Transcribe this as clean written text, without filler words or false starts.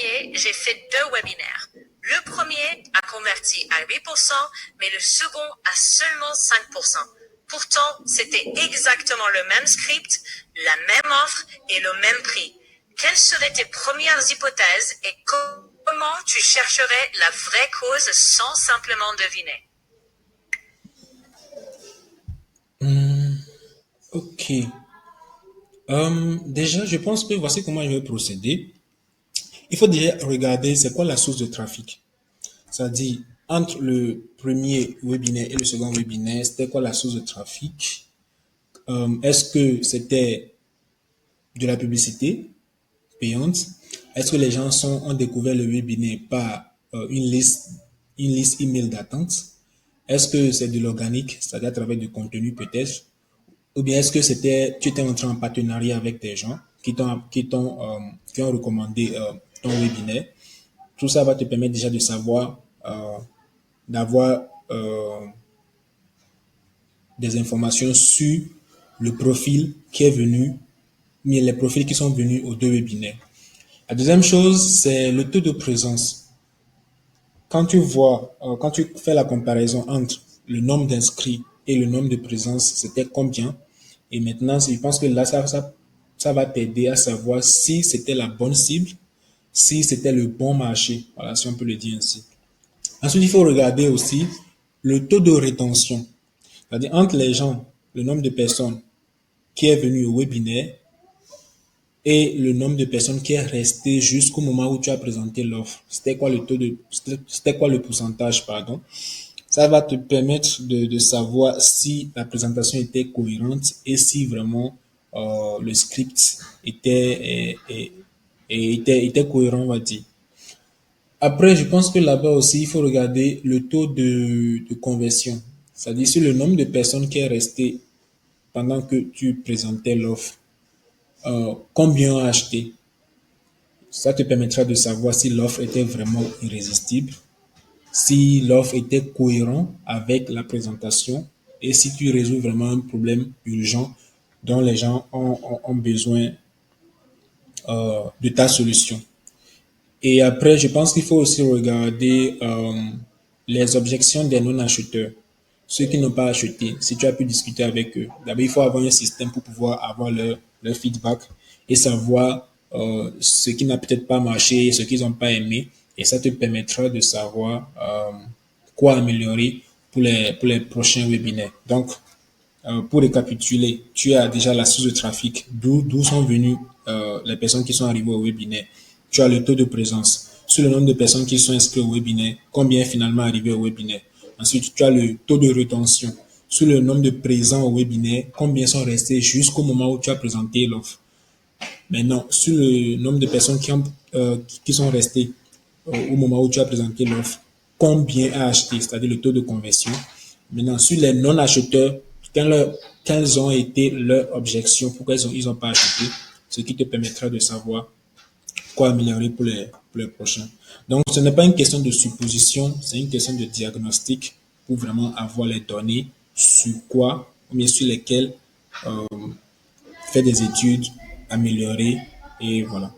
dernier, j'ai fait 2 webinaires. Le premier a converti à 8%, mais le second à seulement 5%. Pourtant, c'était exactement le même script, la même offre et le même prix. Quelles seraient tes premières hypothèses et comment tu chercherais la vraie cause sans simplement deviner? Ok. Déjà, je pense que voici comment je vais procéder. Il faut déjà regarder c'est quoi la source de trafic. C'est-à-dire, entre le premier webinaire et le second webinaire, c'était quoi la source de trafic? Est-ce que c'était de la publicité payante? Est-ce que les gens ont découvert le webinaire par une liste email d'attente? Est-ce que c'est de l'organique, c'est-à-dire à travers du contenu peut-être? Ou bien est-ce que tu étais entré en partenariat avec des gens qui ont recommandé ton webinaire? Tout ça va te permettre déjà de savoir, d'avoir des informations sur le profil qui est venu, mais les profils qui sont venus aux deux webinaires. La deuxième chose, c'est le taux de présence. Quand tu fais la comparaison entre le nombre d'inscrits et le nombre de présences, c'était combien? Et maintenant, je pense que là, ça va t'aider à savoir si c'était la bonne cible, si c'était le bon marché. Voilà, si on peut le dire ainsi. Ensuite, il faut regarder aussi le taux de rétention. C'est-à-dire entre les gens, le nombre de personnes qui est venu au webinaire et le nombre de personnes qui est resté jusqu'au moment où tu as présenté l'offre. C'était quoi le pourcentage, pardon. Ça va te permettre de savoir si la présentation était cohérente et si vraiment le script était cohérent, on va dire. Après, je pense que là-bas aussi, il faut regarder le taux de conversion. C'est-à-dire sur le nombre de personnes qui est resté pendant que tu présentais l'offre, combien ont acheté. Ça te permettra de savoir si l'offre était vraiment irrésistible, si l'offre était cohérente avec la présentation et si tu résous vraiment un problème urgent dont les gens ont besoin de ta solution. Et après, je pense qu'il faut aussi regarder les objections des non-acheteurs, ceux qui n'ont pas acheté. Si tu as pu discuter avec eux, d'abord, il faut avoir un système pour pouvoir avoir leur feedback et savoir ce qui n'a peut-être pas marché, ce qu'ils n'ont pas aimé. Et ça te permettra de savoir quoi améliorer pour les prochains webinaires. Donc, pour récapituler, tu as déjà la source de trafic, d'où sont venues les personnes qui sont arrivées au webinaire. Tu as le taux de présence sur le nombre de personnes qui sont inscrites au webinaire, combien est finalement arrivé au webinaire. Ensuite, tu as le taux de rétention sur le nombre de présents au webinaire, combien sont restés jusqu'au moment où tu as présenté l'offre. Maintenant, sur le nombre de personnes qui sont restées au moment où tu as présenté l'offre, combien a acheté, c'est-à-dire le taux de conversion. Maintenant, sur les non-acheteurs, quelles ont été leurs objections, pourquoi ils ont pas acheté, ce qui te permettra de savoir quoi améliorer pour les prochains. Donc, ce n'est pas une question de supposition, c'est une question de diagnostic pour vraiment avoir les données sur quoi, mais sur lesquelles faire des études, améliorer, et voilà.